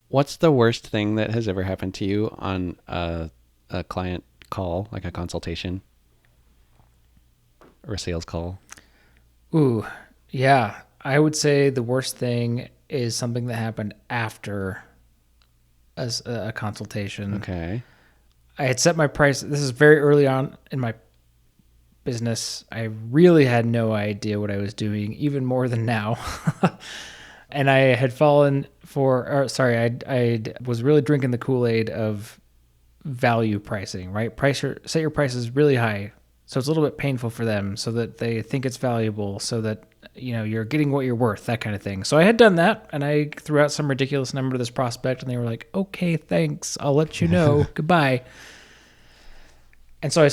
What's the worst thing that has ever happened to you on a client call, like a consultation or a sales call? Ooh, yeah. I would say the worst thing is something that happened after a consultation. Okay. I had set my price. This is very early on in my business. I really had no idea what I was doing, even more than now. And I had fallen for, or sorry, I was really drinking the Kool-Aid of value pricing, right? Set your prices really high, so it's a little bit painful for them, so that they think it's valuable, so that you're getting what you're worth, that kind of thing. So I had done that, and I threw out some ridiculous number to this prospect, and they were like, "Okay, thanks, I'll let you know, goodbye." And so I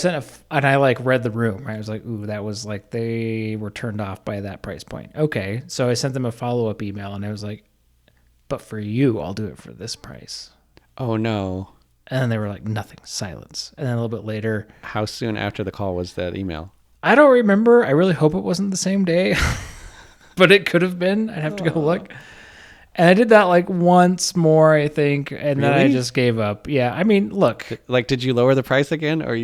and I like read the room. Right? I was like, "Ooh, that was like they were turned off by that price point." Okay, so I sent them a follow up email, and I was like, "But for you, I'll do it for this price." Oh no. And then they were like, "Nothing, silence." And then a little bit later, How soon after the call was that email? I don't remember. I really hope it wasn't the same day, but it could have been. I'd have to go look. And I did that like once more, I think, and then I Really? just gave up. Yeah, I mean, look. Like, did you lower the price again, or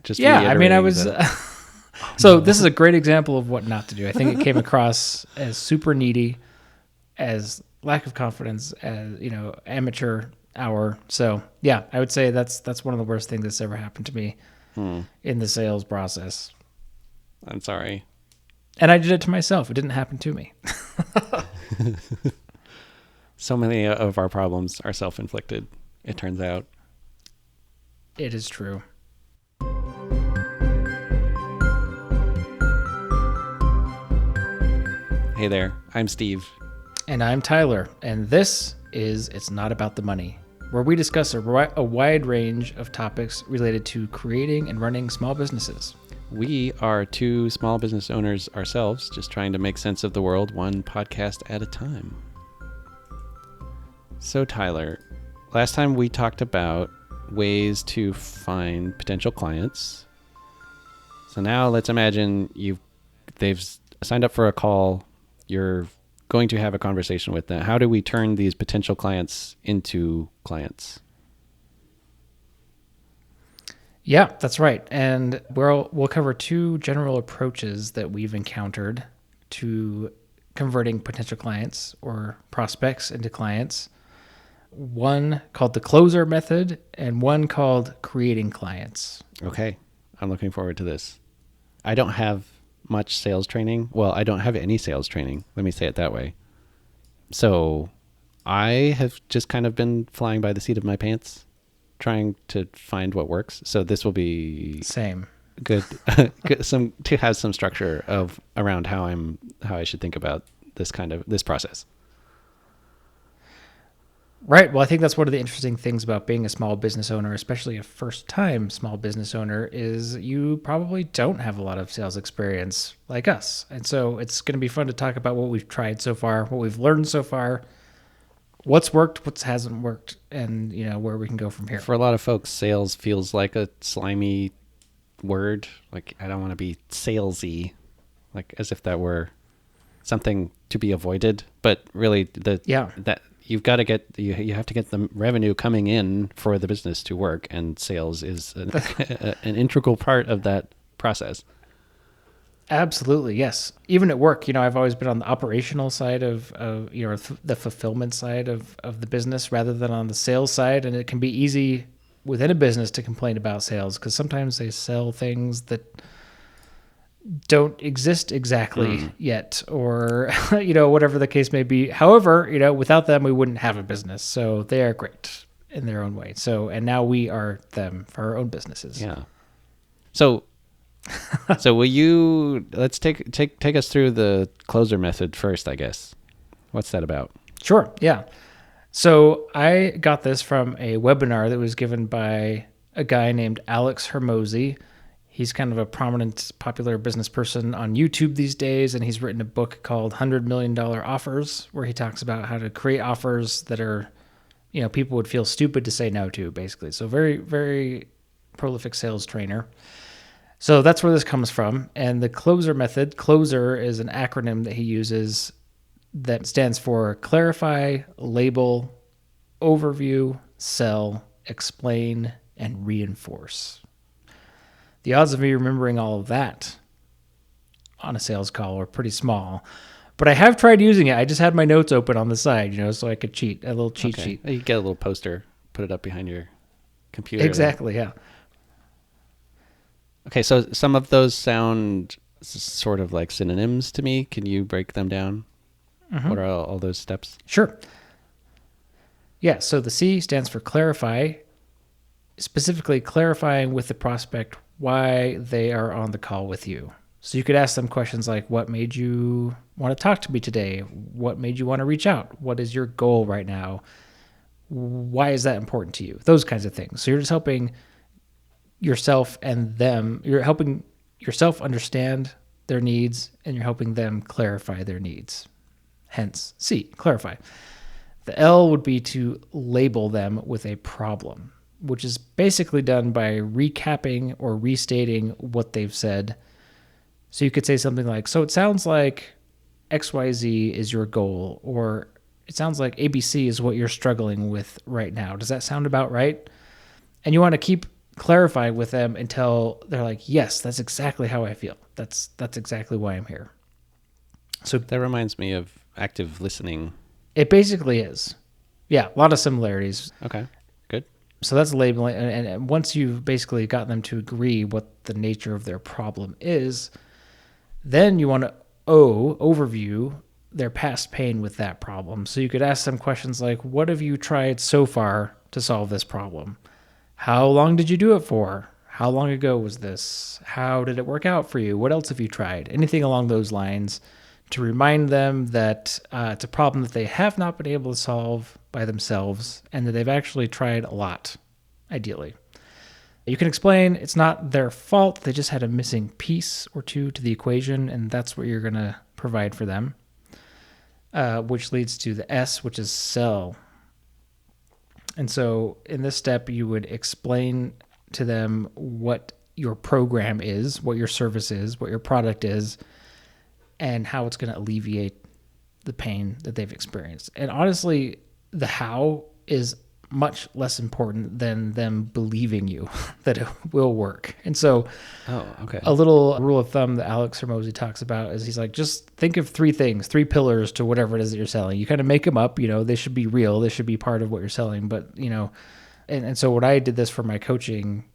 just Yeah, I mean, I reiterating was. the? So this is a great example of what not to do. I think it came across as super needy, as lack of confidence, as amateur hour. So yeah, I would say that's one of the worst things that's ever happened to me in the sales process. I'm sorry. And I did it to myself. It didn't happen to me. So many of our problems are self-inflicted, it turns out. It is true. Hey there, I'm Steve. And I'm Tyler, and this is It's Not About the Money, where we discuss a wide range of topics related to creating and running small businesses. We are two small business owners ourselves, just trying to make sense of the world one podcast at a time. So Tyler, last time we talked about ways to find potential clients. So now let's imagine they've signed up for a call. You're going to have a conversation with them. How do we turn these potential clients into clients? Yeah, that's right. And we'll cover two general approaches that we've encountered to converting potential clients or prospects into clients. One called the closer method and one called creating clients. Okay, I'm looking forward to this. I don't have much sales training. Well, I don't have any sales training. Let me say it that way. So I have just kind of been flying by the seat of my pants, trying to find what works. So this will be Same. good, to have some structure around how I should think about this process. Right. Well, I think that's one of the interesting things about being a small business owner, especially a first-time small business owner, is you probably don't have a lot of sales experience like us. And so it's going to be fun to talk about what we've tried so far, what we've learned so far, what's worked, what hasn't worked, and where we can go from here. For a lot of folks, sales feels like a slimy word. Like, I don't want to be salesy, like as if that were something to be avoided. But really, that you have to get the revenue coming in for the business to work, and sales is an integral part of that process. Absolutely, yes. Even at work, I've always been on the operational side of the fulfillment side of the business rather than on the sales side. And it can be easy within a business to complain about sales because sometimes they sell things that don't exist exactly yet, or whatever the case may be. However, without them we wouldn't have a business, so they are great in their own way. So, and now we are them for our own businesses. Yeah. So will you let's take us through the closer method first, I guess. What's that about? Sure. Yeah. So I got this from a webinar that was given by a guy named Alex Hermosi. He's kind of a prominent, popular business person on YouTube these days, and he's written a book called $100 Million Offers, where he talks about how to create offers that are, people would feel stupid to say no to, basically. So very, very prolific sales trainer. So that's where this comes from. And the closer method, closer is an acronym that he uses that stands for clarify, label, overview, sell, explain, and reinforce. The odds of me remembering all of that on a sales call are pretty small. But I have tried using it. I just had my notes open on the side, so I could cheat, a little cheat sheet. You get a little poster, put it up behind your computer. Exactly, yeah. Okay, so some of those sound sort of like synonyms to me. Can you break them down? Mm-hmm. What are all those steps? Sure. Yeah, so the C stands for clarify, specifically clarifying with the prospect why they are on the call with you. So you could ask them questions like, what made you want to talk to me today? What made you want to reach out? What is your goal right now? Why is that important to you? Those kinds of things. So you're just helping yourself and them. You're helping yourself understand their needs, and you're helping them clarify their needs. Hence, C, clarify. The L would be to label them with a problem, which is basically done by recapping or restating what they've said. So you could say something like, so it sounds like XYZ is your goal, or it sounds like ABC is what you're struggling with right now. Does that sound about right? And you want to keep clarifying with them until they're like, yes, that's exactly how I feel. That's exactly why I'm here. So that reminds me of active listening. It basically is. Yeah, a lot of similarities. Okay, good. So that's labeling. And once you've basically got them to agree what the nature of their problem is, then you want to overview their past pain with that problem. So you could ask them questions like, what have you tried so far to solve this problem? How long did you do it for? How long ago was this? How did it work out for you? What else have you tried? Anything along those lines to remind them that it's a problem that they have not been able to solve by themselves and that they've actually tried a lot, ideally. You can explain it's not their fault. They just had a missing piece or two to the equation, and that's what you're going to provide for them, which leads to the S, which is sell. And so in this step, you would explain to them what your program is, what your service is, what your product is, and how it's going to alleviate the pain that they've experienced. And honestly, the how is much less important than them believing you that it will work. And so a little rule of thumb that Alex Hormozy talks about is he's like, just think of three things, three pillars to whatever it is that you're selling. You kind of make them up, they should be real. They should be part of what you're selling. But, and so when I did this for my coaching,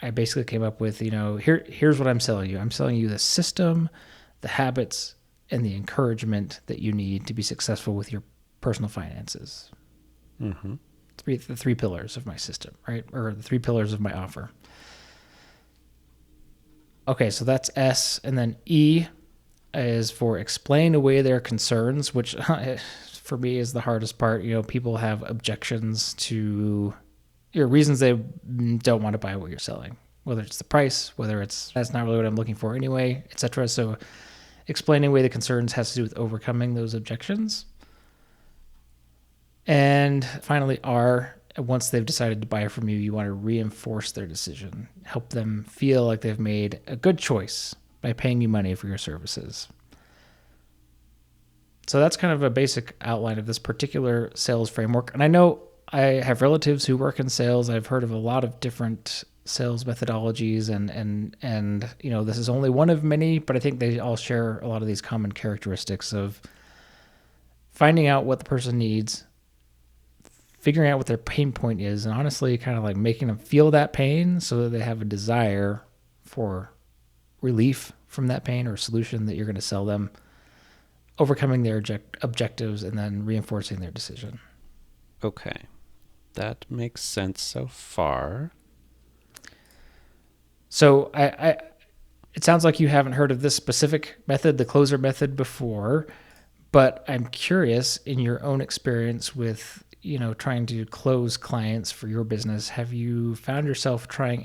I basically came up with, here's what I'm selling you. I'm selling you the system, the habits, and the encouragement that you need to be successful with your personal finances. Mm-hmm. The three pillars of my system, right? Or the three pillars of my offer. Okay, so that's S. And then E is for explain away their concerns, which for me is the hardest part. People have objections to reasons they don't want to buy what you're selling, whether it's the price, whether it's that's not really what I'm looking for anyway, etc. So explaining away the concerns has to do with overcoming those objections. And finally, R, once they've decided to buy from you, you want to reinforce their decision, help them feel like they've made a good choice by paying you money for your services. So that's kind of a basic outline of this particular sales framework. And I know I have relatives who work in sales. I've heard of a lot of different sales methodologies and this is only one of many, but I think they all share a lot of these common characteristics of finding out what the person needs, figuring out what their pain point is, and honestly kind of like making them feel that pain so that they have a desire for relief from that pain or solution that you're going to sell them, overcoming their objectives, and then reinforcing their decision. Okay. That makes sense so far. So it sounds like you haven't heard of this specific method, the closer method, before, but I'm curious, in your own experience with trying to close clients for your business, have you found yourself trying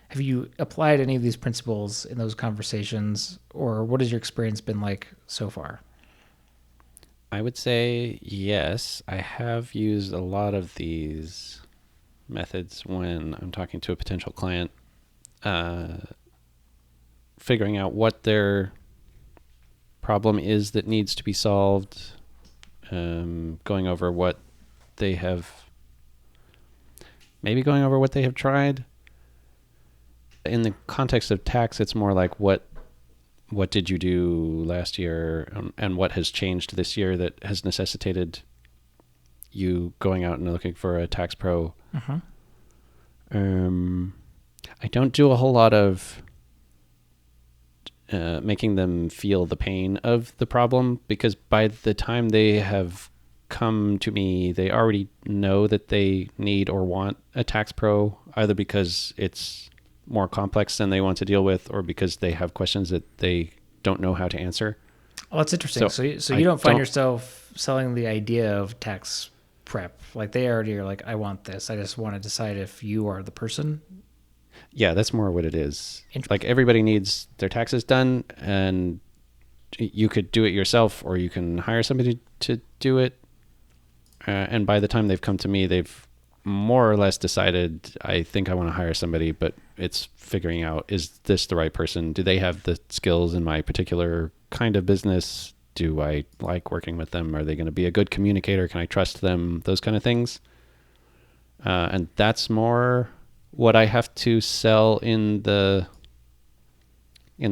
have you applied any of these principles in those conversations, or what has your experience been like so far? I would say yes. I have used a lot of these methods when I'm talking to a potential client, figuring out what their problem is that needs to be solved, going over what they have, maybe going over what they have tried. In the context of tax, it's more like what did you do last year, and what has changed this year that has necessitated you going out and looking for a tax pro. I don't do a whole lot of making them feel the pain of the problem, because by the time they have come to me, they already know that they need or want a tax pro, either because it's more complex than they want to deal with, or because they have questions that they don't know how to answer. Oh, that's interesting. So you don't find yourself selling the idea of tax prep. Like, they already are like, I want this. I just want to decide if you are the person. Yeah, that's more what it is. Like, everybody needs their taxes done, and you could do it yourself, or you can hire somebody to do it. And by the time they've come to me, they've more or less decided, I think I want to hire somebody, but it's figuring out, is this the right person? Do they have the skills in my particular kind of business? Do I like working with them? Are they going to be a good communicator? Can I trust them? Those kind of things. And that's more what I have to sell in the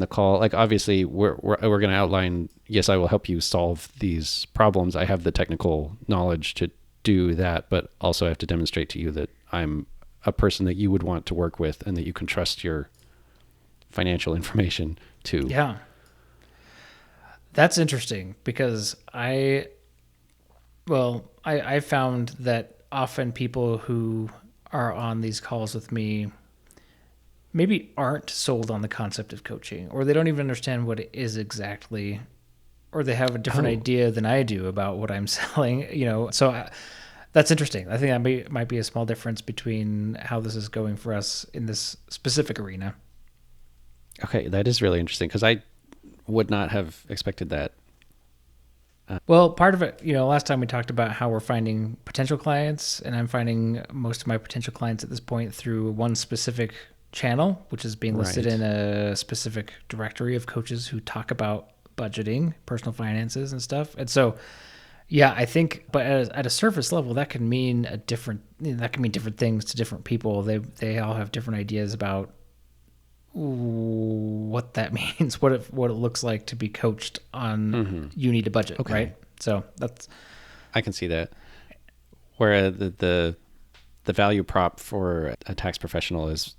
call. Like, obviously we're going to outline, yes, I will help you solve these problems. I have the technical knowledge to do that, but also I have to demonstrate to you that I'm a person that you would want to work with and that you can trust your financial information to. Yeah. That's interesting, because I found that often people who are on these calls with me maybe aren't sold on the concept of coaching, or they don't even understand what it is exactly, or they have a different idea than I do about what I'm selling, So that's interesting. I think that might be a small difference between how this is going for us in this specific arena. Okay, that is really interesting, because I would not have expected that. Well, part of it, last time we talked about how we're finding potential clients, and I'm finding most of my potential clients at this point through one specific channel, which is being listed in a specific directory of coaches who talk about budgeting, personal finances, and stuff. And so, yeah, I think, but at a surface level, that can mean different things to different people. They all have different ideas about what that means, what it looks like to be coached on. You need a budget, right? So I can see that. Where the value prop for a tax professional is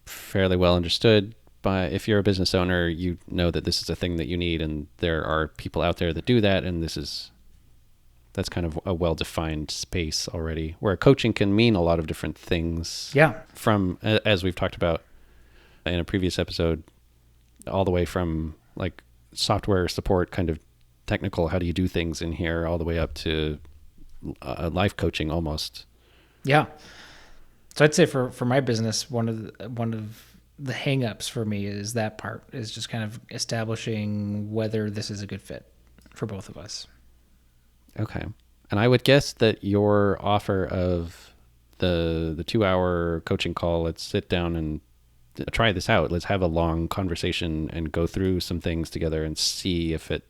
fairly well understood. But if you're a business owner, you know that this is a thing that you need, and there are people out there that do that, and that's kind of a well-defined space already. Where coaching can mean a lot of different things. Yeah. From, as we've talked about in a previous episode, all the way from like software support, kind of technical, how do you do things in here, all the way up to life coaching almost. Yeah. So I'd say for my business, one of the hang-ups for me is that part, is just kind of establishing whether this is a good fit for both of us. Okay. And I would guess that your offer of the 2-hour coaching call, let's sit down and try this out. Let's have a long conversation and go through some things together and see if it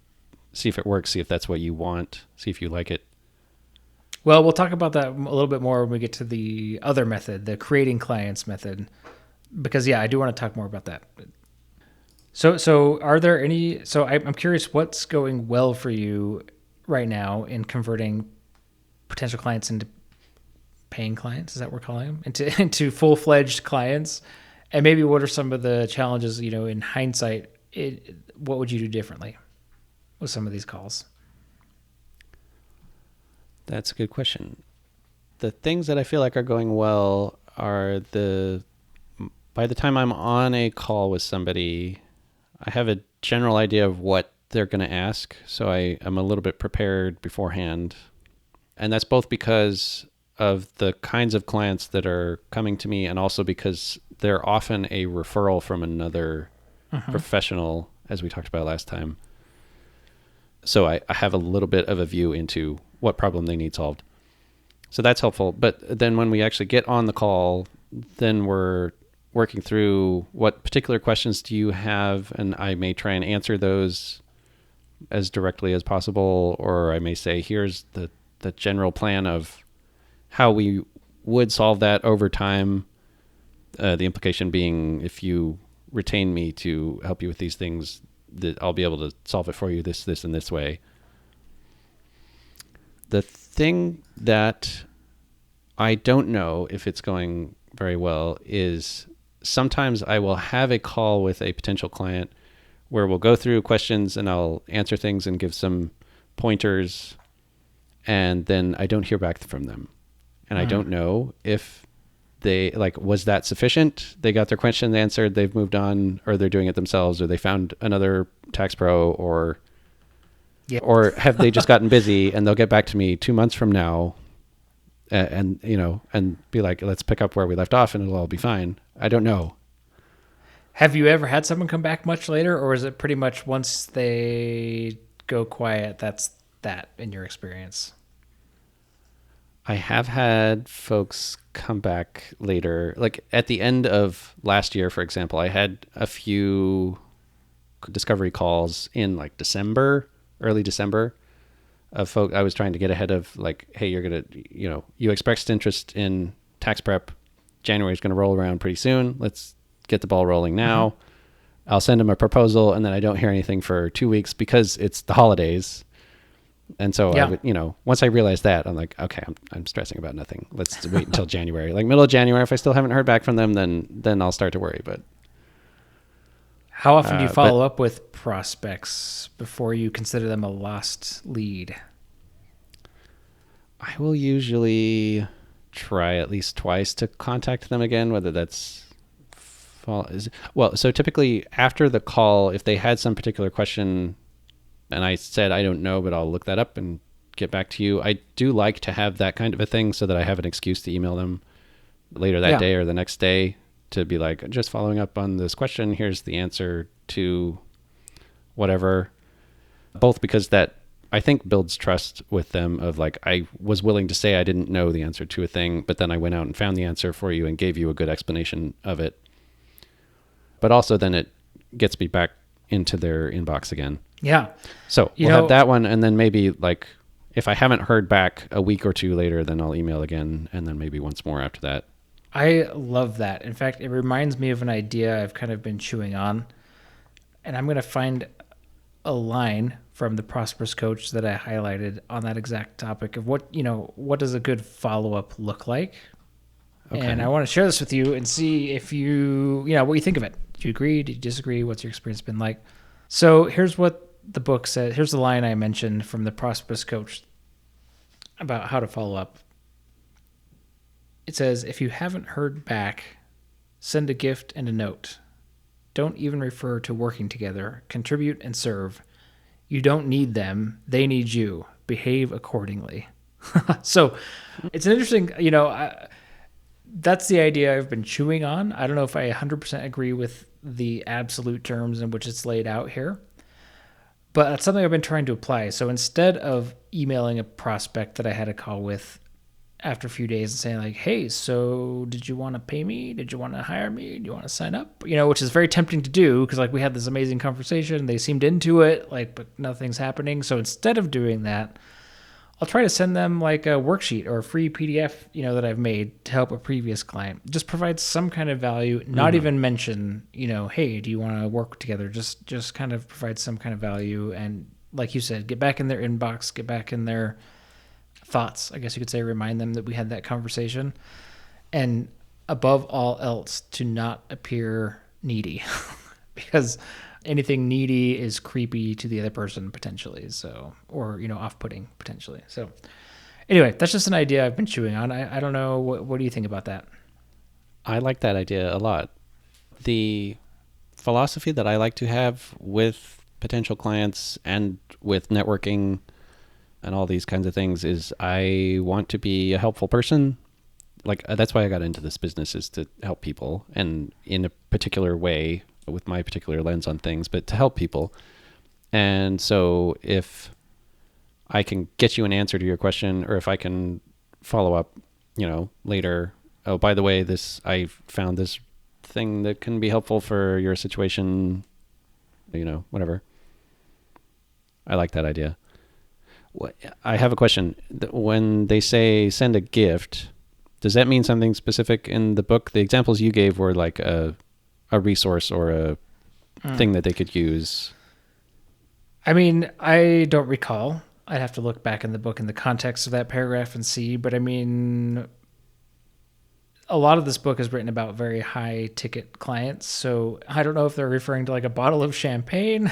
works, see if that's what you want, see if you like it. Well, we'll talk about that a little bit more when we get to the other method, the creating clients method, because I do want to talk more about that. So are there any, so I'm curious, what's going well for you right now in converting potential clients into paying clients? Is that what we're calling them? Into full-fledged clients? And maybe what are some of the challenges, in hindsight, what would you do differently with some of these calls? That's a good question. The things that I feel like are going well are by the time I'm on a call with somebody, I have a general idea of what they're going to ask. So I am a little bit prepared beforehand. And that's both because of the kinds of clients that are coming to me, and also because they're often a referral from another professional, as we talked about last time. So I have a little bit of a view into what problem they need solved. So that's helpful. But then when we actually get on the call, then we're working through what particular questions do you have, and I may try and answer those as directly as possible, or I may say, here's the general plan of how we would solve that over time. The implication being, if you retain me to help you with these things, that I'll be able to solve it for you this, and this way. The thing that I don't know if it's going very well is sometimes I will have a call with a potential client where we'll go through questions and I'll answer things and give some pointers, and then I don't hear back from them. And I don't know if they was that sufficient? They got their question answered, they've moved on, or they're doing it themselves, or they found another tax pro, or have they just gotten busy and they'll get back to me 2 months from now and be like, let's pick up where we left off and it'll all be fine. I don't know. Have you ever had someone come back much later, or is it pretty much once they go quiet, that's that in your experience? I have had folks come back later. Like at the end of last year, for example, I had a few discovery calls in like early December, of folk I was trying to get ahead of, like, hey, you're going to, you expressed interest in tax prep. January is going to roll around pretty soon. Let's get the ball rolling now. Mm-hmm. I'll send them a proposal, and then I don't hear anything for 2 weeks because it's the holidays. And so I would, once I realized that, I'm like, okay, I'm stressing about nothing. Let's wait until January, like middle of January. If I still haven't heard back from them, then I'll start to worry. But how often do you follow up with prospects before you consider them a lost lead? I will usually try at least twice to contact them again, whether that's so typically after the call, if they had some particular question and I said, I don't know, but I'll look that up and get back to you. I do like to have that kind of a thing so that I have an excuse to email them later that day or the next day to be like, just following up on this question. Here's the answer to whatever. Both because that, I think, builds trust with them of like, I was willing to say I didn't know the answer to a thing, but then I went out and found the answer for you and gave you a good explanation of it. But also then it gets me back into their inbox again. Yeah. So we'll have that one. And then maybe like, if I haven't heard back a week or two later, then I'll email again. And then maybe once more after that. I love that. In fact, it reminds me of an idea I've kind of been chewing on. And I'm going to find a line from the Prosperous Coach that I highlighted on that exact topic of what does a good follow-up look like? Okay. And I want to share this with you and see if you what you think of it. Do you agree? Do you disagree? What's your experience been like? So here's what the book says. Here's the line I mentioned from the Prosperous Coach about how to follow up. It says, if you haven't heard back, send a gift and a note. Don't even refer to working together. Contribute and serve. You don't need them. They need you. Behave accordingly. So it's an interesting, that's the idea I've been chewing on. I don't know if I 100% agree with the absolute terms in which it's laid out here, but that's something I've been trying to apply. So instead of emailing a prospect that I had a call with after a few days and saying like, hey, so did you want to pay me? Did you want to hire me? Do you want to sign up? Which is very tempting to do because like we had this amazing conversation. They seemed into it, but nothing's happening. So instead of doing that, I'll try to send them like a worksheet or a free PDF, that I've made to help a previous client. Just provide some kind of value, not even mention, hey, do you want to work together? Just kind of provide some kind of value. And like you said, get back in their inbox, get back in their thoughts, I guess you could say, remind them that we had that conversation. And above all else, to not appear needy because anything needy is creepy to the other person potentially. So, or, off-putting potentially. So anyway, that's just an idea I've been chewing on. I don't know. What do you think about that? I like that idea a lot. The philosophy that I like to have with potential clients and with networking and all these kinds of things is I want to be a helpful person. Like that's why I got into this business, is to help people, and in a particular way with my particular lens on things, but to help people. And so if I can get you an answer to your question, or if I can follow up, later, oh, by the way, I found this thing that can be helpful for your situation, whatever. I like that idea. I have a question. When they say send a gift, does that mean something specific in the book? The examples you gave were like a resource or a thing that they could use. I mean, I don't recall. I'd have to look back in the book in the context of that paragraph and see. But I mean, a lot of this book is written about very high ticket clients. So I don't know if they're referring to like a bottle of champagne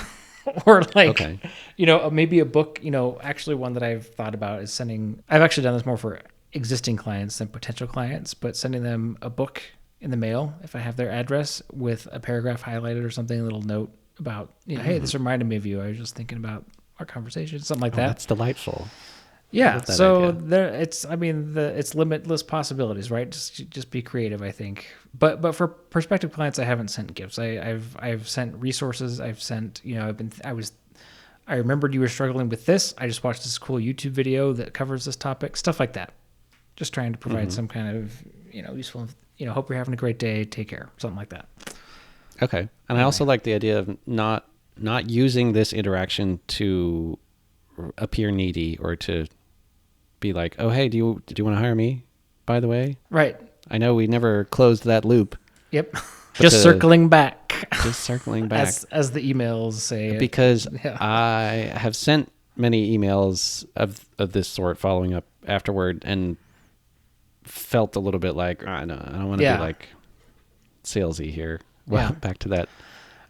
or like, Okay. Maybe a book, actually one that I've thought about is I've actually done this more for existing clients than potential clients, but sending them a book in the mail if I have their address with a paragraph highlighted or something, a little note about, hey, this reminded me of you. I was just thinking about our conversation, something like that. That's delightful. Yeah. So it's limitless possibilities, right? Just be creative, I think. But for prospective clients, I haven't sent gifts. I've sent resources. I've sent, I remembered you were struggling with this. I just watched this cool YouTube video that covers this topic, stuff like that. Just trying to provide some kind of, useful, hope you're having a great day. Take care. Something like that. Okay. And I also like the idea of not using this interaction to appear needy or to be like, oh, hey, do you want to hire me, by the way? Right. I know we never closed that loop. Yep. Just circling back. Just circling back. As the emails say. Because I have sent many emails of this sort following up afterward and felt a little bit like, I don't want to be like salesy here. Well, back to that.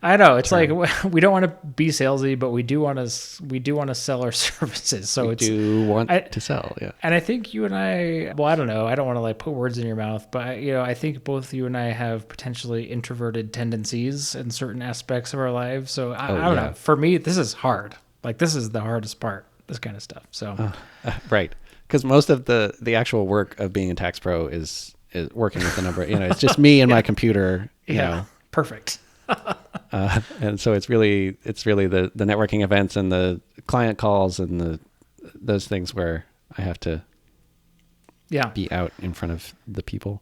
I know it's term. Like we don't want to be salesy, but we do want to sell our services. So we do want to sell, yeah. And I think you and I, well, I don't know, I don't want to like put words in your mouth, but I think both you and I have potentially introverted tendencies in certain aspects of our lives. So I don't know. For me, this is hard. Like this is the hardest part. This kind of stuff. So right, because most of the actual work of being a tax pro is working with the number. It's just me and my computer. You know, perfect. And so it's really the networking events and the client calls and those things where I have to be out in front of the people.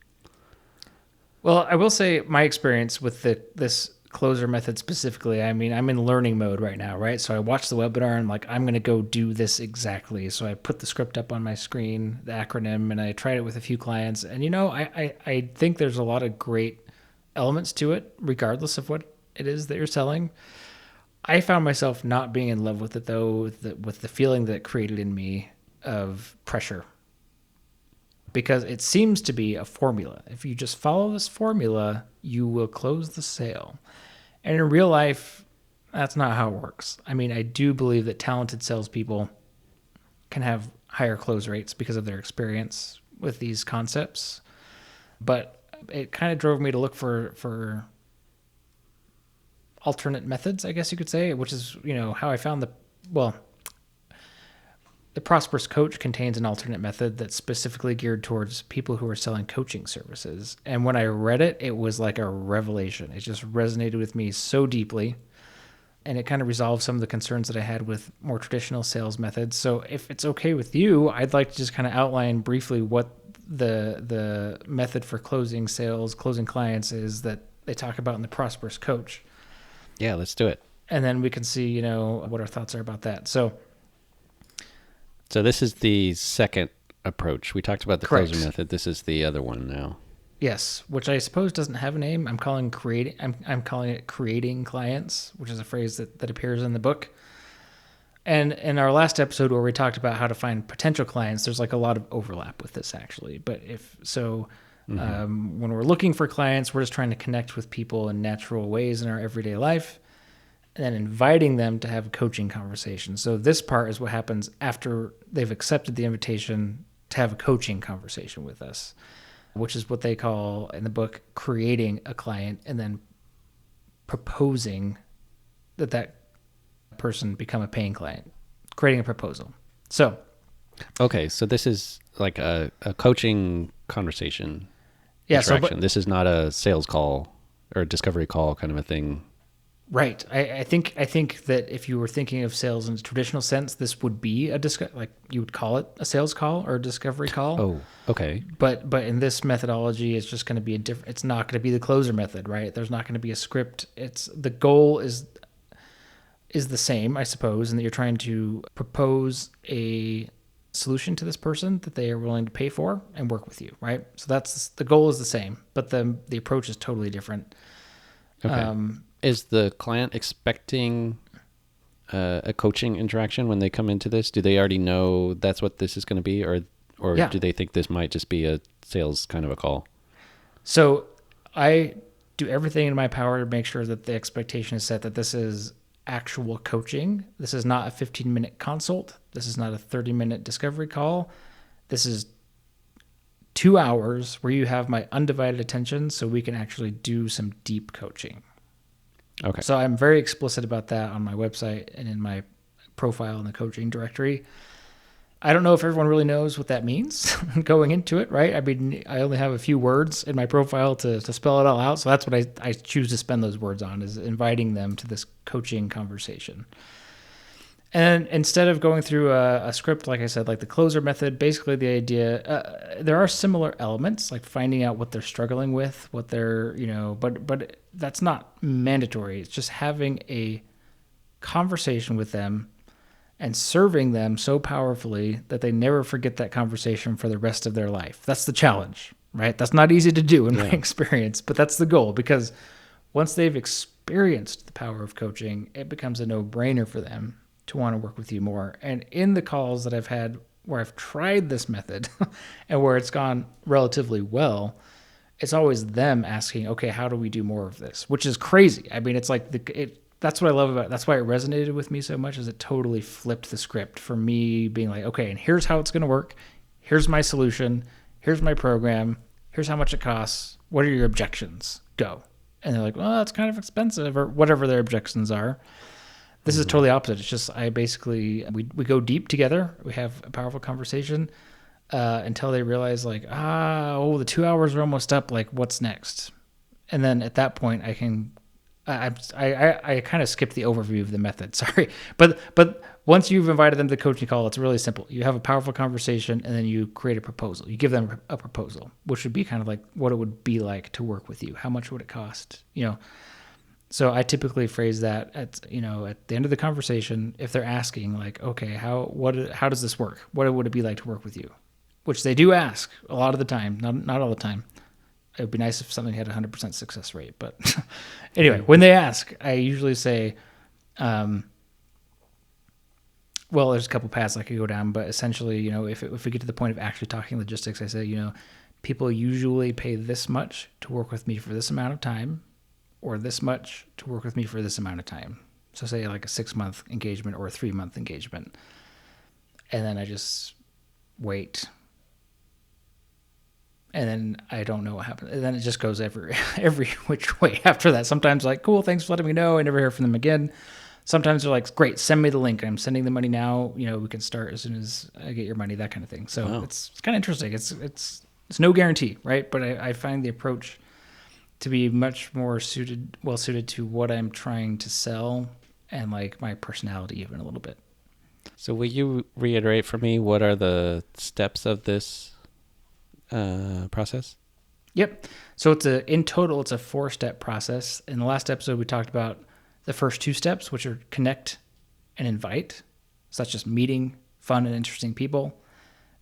Well, I will say my experience with this closer method specifically, I mean, I'm in learning mode right now, right? So I watched the webinar and I'm going to go do this exactly. So I put the script up on my screen, the acronym, and I tried it with a few clients. And, I think there's a lot of great elements to it, regardless of what it is that you're selling. I found myself not being in love with it, though, with the feeling that it created in me of pressure. Because it seems to be a formula. If you just follow this formula, you will close the sale. And in real life, that's not how it works. I mean, I do believe that talented salespeople can have higher close rates because of their experience with these concepts. But it kind of drove me to look for alternate methods, I guess you could say, which is, how I found the Prosperous Coach contains an alternate method that's specifically geared towards people who are selling coaching services. And when I read it, it was like a revelation. It just resonated with me so deeply. And it kind of resolved some of the concerns that I had with more traditional sales methods. So if it's okay with you, I'd like to just kind of outline briefly what the method for closing sales, closing clients is that they talk about in the Prosperous Coach. Yeah, let's do it. And then we can see, what our thoughts are about that. So this is the second approach. We talked about the correct. Closer method. This is the other one now. Yes, which I suppose doesn't have a name. I'm calling it creating clients, which is a phrase that appears in the book. And in our last episode where we talked about how to find potential clients, there's like a lot of overlap with this actually. But when we're looking for clients, we're just trying to connect with people in natural ways in our everyday life and then inviting them to have a coaching conversation. So this part is what happens after they've accepted the invitation to have a coaching conversation with us, which is what they call in the book creating a client and then proposing that person become a paying client, creating a proposal. So this is like a coaching conversation. Yeah, this is not a sales call or a discovery call kind of a thing. Right. I think that if you were thinking of sales in a traditional sense, this would be you would call it a sales call or a discovery call. Oh, okay. But in this methodology, it's just going to be it's not going to be the closer method, right? There's not going to be a script. The goal is is the same, I suppose, and that you're trying to propose a solution to this person that they are willing to pay for and work with you, right? So that's the goal is the same, but the approach is totally different. Okay. Is the client expecting a coaching interaction when they come into this? Do they already know that's what this is going to be, or Yeah. do they think this might just be a sales kind of a call? So I do everything in my power to make sure that the expectation is set that this is actual coaching. This is not a 15-minute consult. This is not a 30-minute discovery call. This is 2 hours where you have my undivided attention so we can actually do some deep coaching. Okay. So I'm very explicit about that on my website and in my profile in the coaching directory. I don't know if everyone really knows what that means going into it, right? I mean, I only have a few words in my profile to spell it all out. So that's what I choose to spend those words on, is inviting them to this coaching conversation. And instead of going through a script, like I said, like the closer method, basically the idea, there are similar elements, like finding out what they're struggling with, what they're, but that's not mandatory. It's just having a conversation with them and serving them so powerfully that they never forget that conversation for the rest of their life. That's the challenge, right? That's not easy to do in my experience, but that's the goal, because once they've experienced the power of coaching, it becomes a no-brainer for them to want to work with you more. And in the calls that I've had where I've tried this method and where it's gone relatively well, it's always them asking, okay, how do we do more of this? Which is crazy. I mean, it's like that's what I love about it. That's why it resonated with me so much, is it totally flipped the script for me being like, okay, and here's how it's going to work. Here's my solution. Here's my program. Here's how much it costs. What are your objections? Go. And they're like, well, that's kind of expensive, or whatever their objections are. This is totally opposite. It's just we go deep together. We have a powerful conversation until they realize like, the 2 hours are almost up. Like, what's next? And then at that point, I kind of skipped the overview of the method. Sorry, but once you've invited them to the coaching call, it's really simple. You have a powerful conversation, and then you create a proposal. You give them a proposal, which would be kind of like what it would be like to work with you. How much would it cost? So I typically phrase that at the end of the conversation, if they're asking like, okay, how does this work? What would it be like to work with you? Which they do ask a lot of the time, not all the time. It would be nice if something had a 100% success rate, but anyway, when they ask, I usually say, well, there's a couple paths I could go down, but essentially, if we get to the point of actually talking logistics, I say, people usually pay this much to work with me for this amount of time, or this much to work with me for this amount of time. So say like a 6-month engagement or a 3-month engagement. And then I just wait. And then I don't know what happens. And then it just goes every which way after that. Sometimes like, cool, thanks for letting me know. I never hear from them again. Sometimes they're like, great, send me the link. I'm sending the money now. We can start as soon as I get your money, that kind of thing. So it's kind of interesting. It's no guarantee, right? But I find the approach to be much more well suited to what I'm trying to sell and like my personality even a little bit. So will you reiterate for me what are the steps of this process? Yep. So in total, it's a 4-step process. In the last episode, we talked about the first 2 steps, which are connect and invite. So that's just meeting fun and interesting people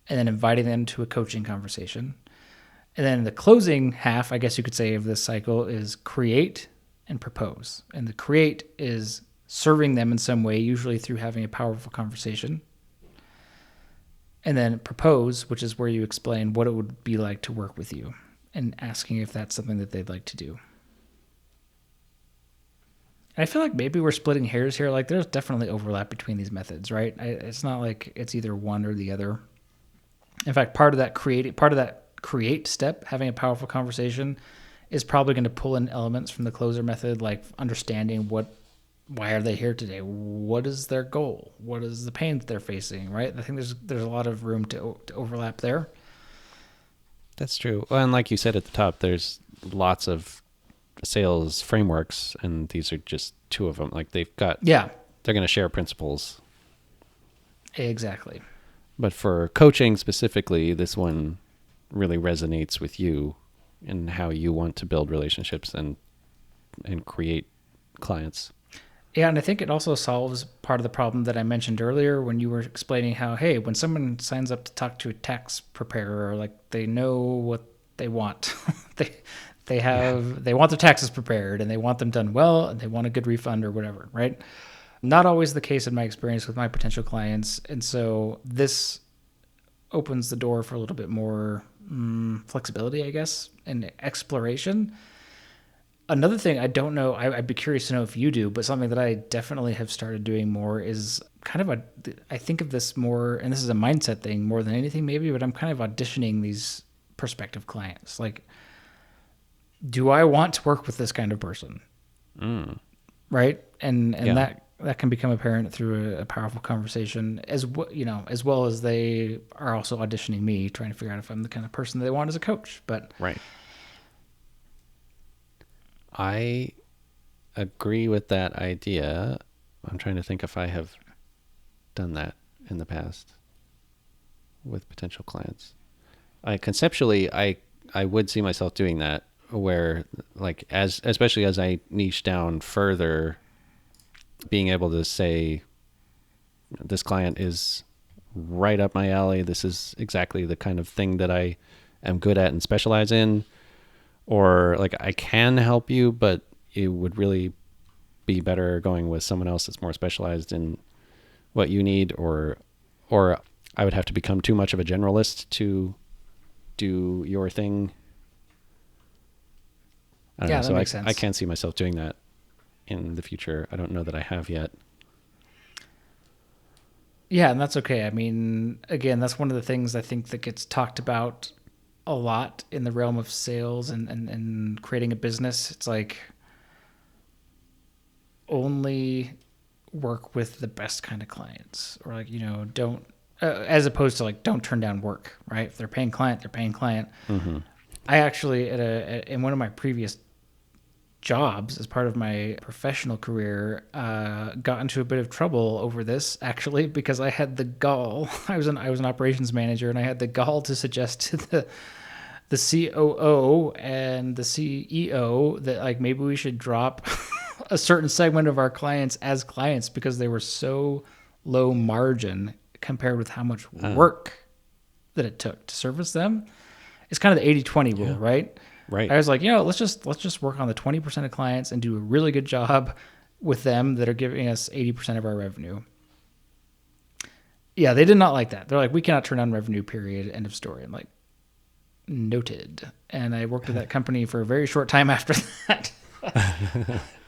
and then inviting them to a coaching conversation. And then the closing half, I guess you could say, of this cycle is create and propose. And the create is serving them in some way, usually through having a powerful conversation. And then propose, which is where you explain what it would be like to work with you and asking if that's something that they'd like to do. And I feel like maybe we're splitting hairs here. Like there's definitely overlap between these methods, right? It's not like it's either one or the other. In fact, part of that create step, having a powerful conversation, is probably going to pull in elements from the closer method, like understanding why are they here today? What is their goal? What is the pain that they're facing, right? I think there's a lot of room to overlap there. That's true. Well, and like you said at the top, there's lots of sales frameworks, and these are just 2 of them. Like they're going to share principles. Exactly. But for coaching specifically, this one really resonates with you and how you want to build relationships and create clients. Yeah, and I think it also solves part of the problem that I mentioned earlier when you were explaining how, hey, when someone signs up to talk to a tax preparer, like they know what they want. they Yeah. they want their taxes prepared and they want them done well and they want a good refund or whatever, right? Not always the case in my experience with my potential clients, and so this opens the door for a little bit more flexibility, I guess, and exploration. Another thing I don't know, I'd be curious to know if you do, but something that I definitely have started doing more is kind of I think of this more, and this is a mindset thing more than anything maybe, but I'm kind of auditioning these prospective clients. Like, do I want to work with this kind of person? Mm. Right. And Yeah. that can become apparent through a powerful conversation as well as they are also auditioning me, trying to figure out if I'm the kind of person they want as a coach. But Right. I agree with that idea. I'm trying to think if I have done that in the past with potential clients. I would see myself doing that where like as especially as I niche down further, being able to say this client is right up my alley. This is exactly the kind of thing that I am good at and specialize in, or like I can help you, but it would really be better going with someone else that's more specialized in what you need, or I would have to become too much of a generalist to do your thing. I don't yeah, know. that So makes I sense. can't see myself doing that in the future. I don't know that I have yet. Yeah, and that's okay. I mean, again, that's one of the things I think that gets talked about a lot in the realm of sales and creating a business. It's like only work with the best kind of clients, or like, don't, as opposed to like, don't turn down work, right? If they're paying client, they're paying client. Mm-hmm. I actually, in one of my previous jobs as part of my professional career, got into a bit of trouble over this actually because I had the gall. I was an operations manager and I had the gall to suggest to the COO and the CEO that like maybe we should drop a certain segment of our clients as clients because they were so low margin compared with how much work that it took to service them. It's kind of the 80-20 rule, Yeah. right? Right. I was like, let's just work on the 20% of clients and do a really good job with them that are giving us 80% of our revenue. Yeah, they did not like that. They're like, we cannot turn down revenue, period, end of story. I'm like, noted. And I worked at that company for a very short time after that.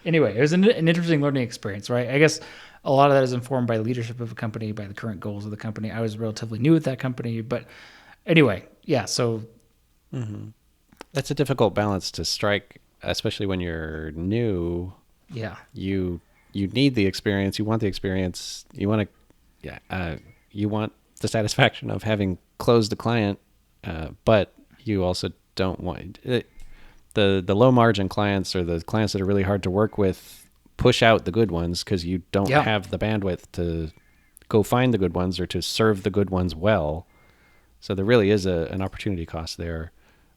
Anyway, it was an interesting learning experience, right? I guess a lot of that is informed by leadership of a company, by the current goals of the company. I was relatively new at that company, but anyway, yeah. So Mm-hmm. That's a difficult balance to strike, especially when you're new. yeah, You you need the experience. You want the experience. You want to, yeah. You want the satisfaction of having closed a client, but you also don't want the low margin clients or the clients that are really hard to work with. Push out the good ones because you don't yeah, have the bandwidth to go find the good ones or to serve the good ones well. So there really is an opportunity cost there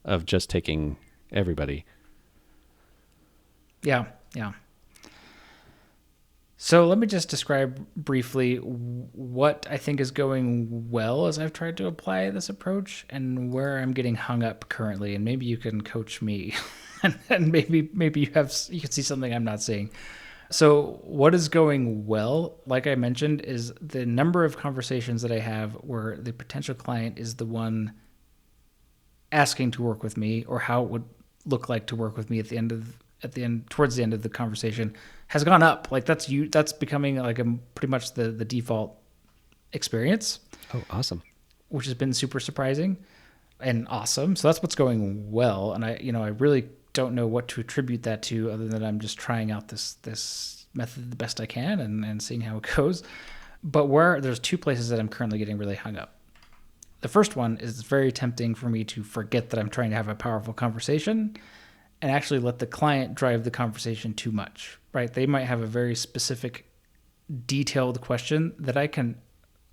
of just taking everybody. yeah, yeah. So let me just describe briefly what I think is going well as I've tried to apply this approach and where I'm getting hung up currently. And maybe you can coach me, and maybe you can see something I'm not seeing. So what is going well, like I mentioned, is the number of conversations that I have where the potential client is the one asking to work with me, or how it would look like to work with me towards the end of the conversation, has gone up. Like that's becoming like a pretty much the default experience, Oh, awesome. which has been super surprising and awesome. So that's what's going well, and I really don't know what to attribute that to, other than I'm just trying out this method the best I can and seeing how it goes. But where there's two places that I'm currently getting really hung up. The first one is it's very tempting for me to forget that I'm trying to have a powerful conversation and actually let the client drive the conversation too much, right? They might have a very specific, detailed question that I can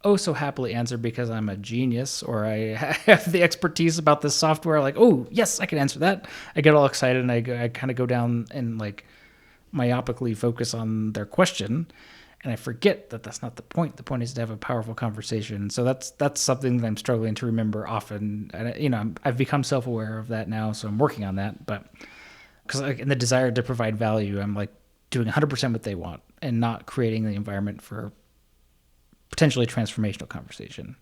oh so happily answer because I'm a genius or I have the expertise about this software. Like, oh, yes, I can answer that. I get all excited and I kind of go down and like myopically focus on their question, and I forget that that's not the point. The point is to have a powerful conversation. So that's something that I'm struggling to remember often. And I've become self-aware of that now, so I'm working on that. But because in the desire to provide value, I'm like doing 100% what they want and not creating the environment for potentially transformational conversation.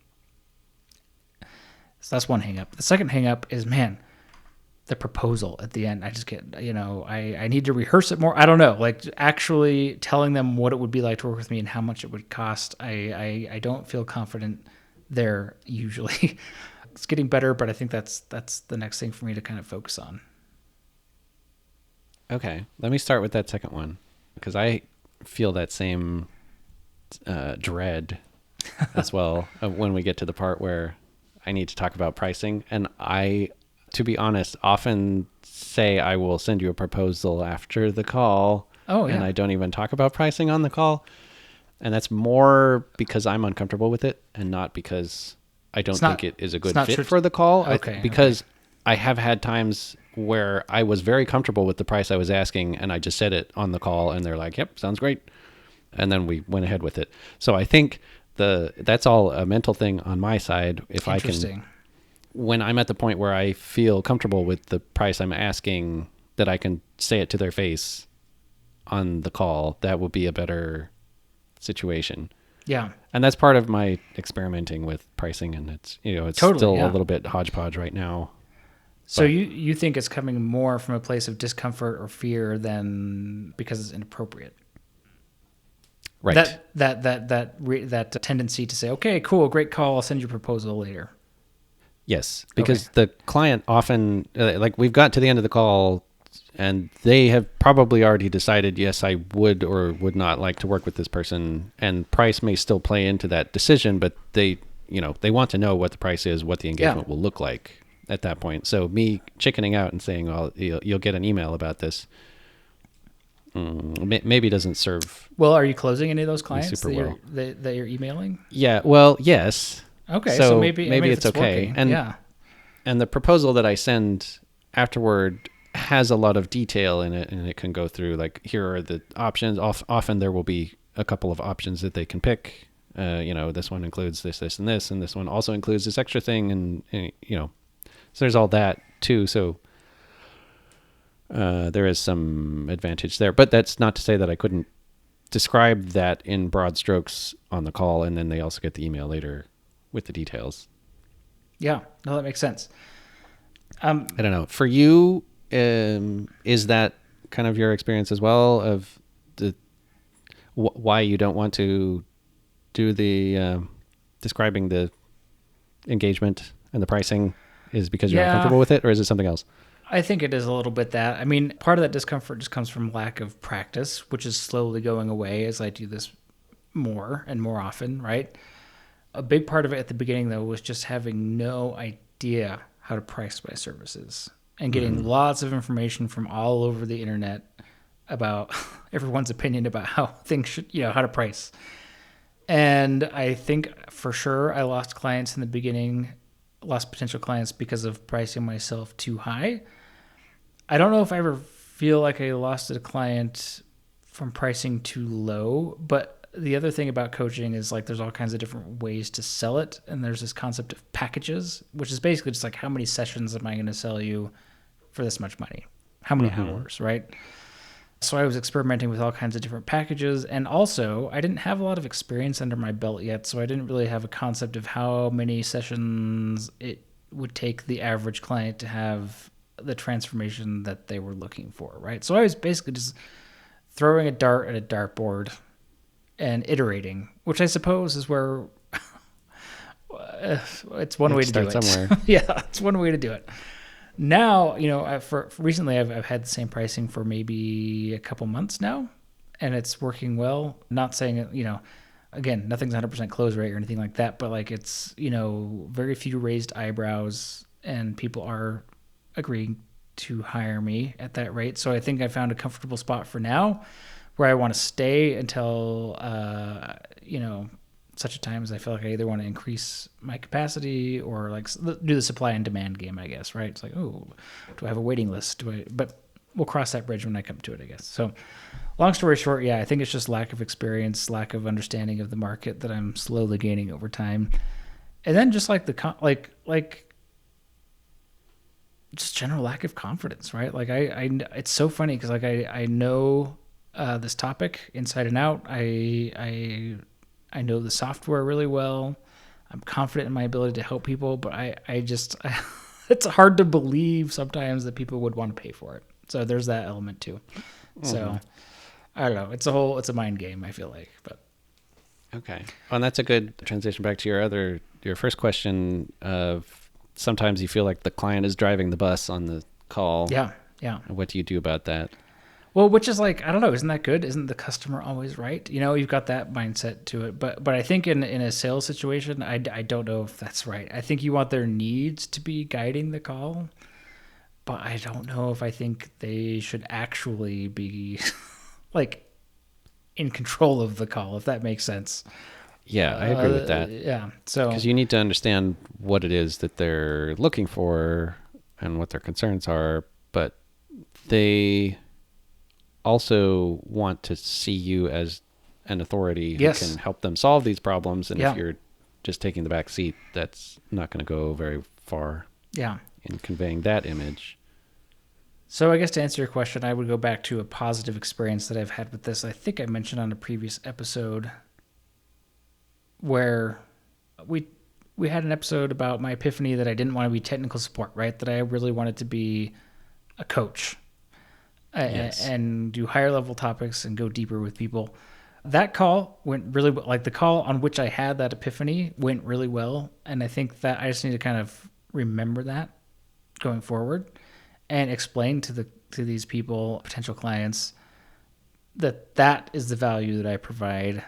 So that's one hang up. The second hang up is, man, the proposal at the end. I just get, I need to rehearse it more. I don't know, like actually telling them what it would be like to work with me and how much it would cost. I don't feel confident there usually. It's getting better, but I think that's the next thing for me to kind of focus on. Okay, let me start with that second one, because I feel that same dread as well when we get to the part where I need to talk about pricing. And I, to be honest, often say I will send you a proposal after the call. Oh, yeah. And I don't even talk about pricing on the call. And that's more because I'm uncomfortable with it and not because I don't think it is a good fit for the call. Okay. Because I have had times where I was very comfortable with the price I was asking and I just said it on the call and they're like, yep, sounds great. And then we went ahead with it. So I think that's all a mental thing on my side. If I can, when I'm at the point where I feel comfortable with the price I'm asking, that I can say it to their face on the call, that will be a better situation. Yeah. And that's part of my experimenting with pricing, and it's, it's still a little bit hodgepodge right now. So you think it's coming more from a place of discomfort or fear than because it's inappropriate? Right. That tendency to say, okay, cool, great call, I'll send you a proposal later. Yes, because the client often, like we've got to the end of the call and they have probably already decided, yes, I would or would not like to work with this person, and price may still play into that decision, but they want to know what the price is, what the engagement will look like at that point. So me chickening out and saying, well, you'll get an email about this, maybe doesn't serve. Well, are you closing any of those clients that you're emailing? Yeah, well, yes. Okay, so maybe it's okay. Working. And the proposal that I send afterward has a lot of detail in it, and it can go through like, here are the options. Often there will be a couple of options that they can pick. This one includes this, and this one also includes this extra thing, and so there's all that too. So there is some advantage there, but that's not to say that I couldn't describe that in broad strokes on the call, and then they also get the email later with the details. Yeah, no, that makes sense. I don't know. For you, is that kind of your experience as well of why you don't want to do the describing the engagement and the pricing is because you're uncomfortable with it, or is it something else? I think it is a little bit that. I mean, part of that discomfort just comes from lack of practice, which is slowly going away as I do this more and more often, right? A big part of it at the beginning, though, was just having no idea how to price my services and getting lots of information from all over the internet about everyone's opinion about how things should, how to price. And I think for sure I lost clients in the beginning, lost potential clients because of pricing myself too high. I don't know if I ever feel like I lost a client from pricing too low, but the other thing about coaching is like there's all kinds of different ways to sell it. And there's this concept of packages, which is basically just like, how many sessions am I going to sell you for this much money? How many hours, right? So I was experimenting with all kinds of different packages. And also I didn't have a lot of experience under my belt yet. So I didn't really have a concept of how many sessions it would take the average client to have the transformation that they were looking for, right? So I was basically just throwing a dart at a dartboard and iterating, which I suppose is where it's one way to do it. Somewhere. Yeah, it's one way to do it. Now, for recently I've had the same pricing for maybe a couple months now, and it's working well. Not saying it, again, nothing's 100% close rate or anything like that, but like it's, very few raised eyebrows, and people are agreeing to hire me at that rate. So I think I found a comfortable spot for now, where I want to stay until, such a time as I feel like I either want to increase my capacity or like do the supply and demand game, I guess, right? It's like, oh, do I have a waiting list? But we'll cross that bridge when I come to it, I guess. So long story short, yeah, I think it's just lack of experience, lack of understanding of the market that I'm slowly gaining over time. And then just like just general lack of confidence, right? Like I it's so funny because like I know this topic inside and out. I know the software really well. I'm confident in my ability to help people, but I just it's hard to believe sometimes that people would want to pay for it. So there's that element too. Mm-hmm. So I don't know. It's a mind game, I feel like, but. Okay. Well, and that's a good transition back to your first question of sometimes you feel like the client is driving the bus on the call. Yeah. Yeah. What do you do about that? Well, which is like, I don't know, isn't that good? Isn't the customer always right? You know, you've got that mindset to it. But I think in a sales situation, I don't know if that's right. I think you want their needs to be guiding the call, but I don't know if I think they should actually be like in control of the call, if that makes sense. Yeah, I agree with that. Yeah. So, because you need to understand what it is that they're looking for and what their concerns are, but they also want to see you as an authority who can help them solve these problems. And if you're just taking the back seat, that's not going to go very far in conveying that image. So I guess to answer your question, I would go back to a positive experience that I've had with this. I think I mentioned on a previous episode where we had an episode about my epiphany that I didn't want to be technical support, right? That I really wanted to be a coach. And do higher level topics and go deeper with people. That call went really well. Like the call on which I had that epiphany went really well. And I think that I just need to kind of remember that going forward and explain to these people, potential clients, that is the value that I provide,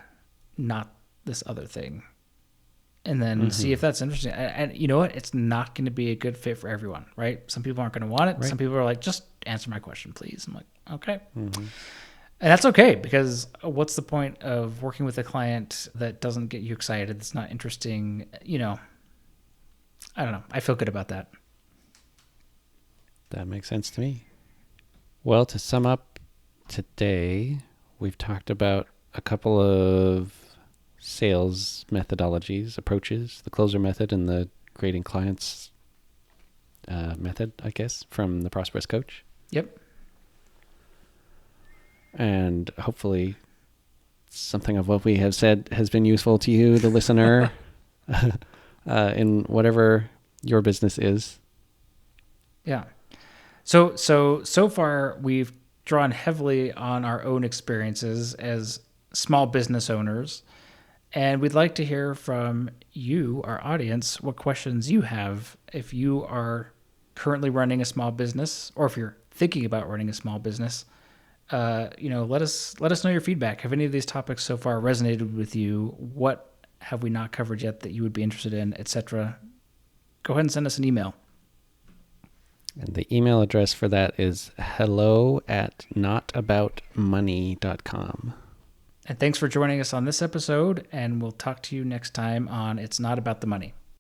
not this other thing. And then see if that's interesting. And you know what? It's not going to be a good fit for everyone, right? Some people aren't going to want it. Right. Some people are like, just answer my question, please. I'm like, okay. And that's okay, because what's the point of working with a client that doesn't get you excited, that's not interesting? You know, I don't know. I feel good about that. That makes sense to me. Well, to sum up today, we've talked about a couple of sales methodologies, approaches, the closer method and the grading clients method, I guess, from the Prosperous Coach. Yep. And hopefully something of what we have said has been useful to you, the listener, in whatever your business is. Yeah. So far we've drawn heavily on our own experiences as small business owners. And we'd like to hear from you, our audience, what questions you have if you are currently running a small business, or if you're thinking about running a small business. Let us know your feedback. Have any of these topics so far resonated with you? What have we not covered yet that you would be interested in, etc.? Go ahead and send us an email. And the email address for that is hello@notaboutmoney.com. And thanks for joining us on this episode, and we'll talk to you next time on It's Not About the Money.